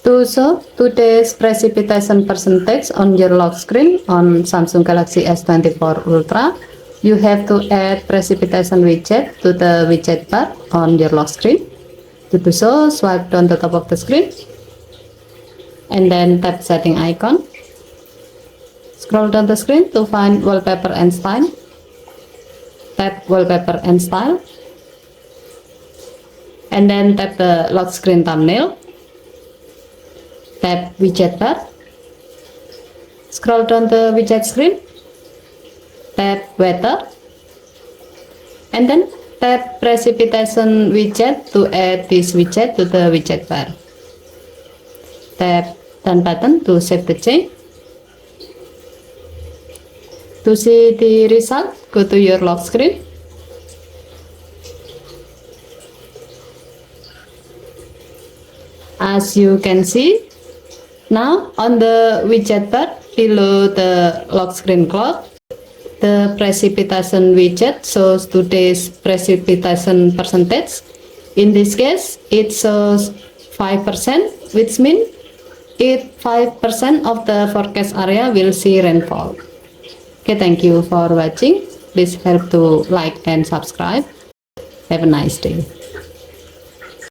To show today's precipitation percentage on your lock screen on Samsung Galaxy S24 Ultra, you have to add precipitation widget to the widget bar on your lock screen. To do so, swipe down the top of the screen and then tap setting icon. Scroll down the screen to find wallpaper and style. Tap wallpaper and style and then tap the lock screen thumbnail. Tap widget bar. Scroll down the widget screen. Tap weather and then tap precipitation widget to add this widget to the widget bar. Tap done button to save the change. To see the result, go to your lock screen. As you can see, now on the widget bar below the lock screen clock, the precipitation widget shows today's precipitation percentage. In this case, it shows 5%, which means 5% of the forecast area will see rainfall. Okay, thank you for watching. Please help to like and subscribe. Have a nice day.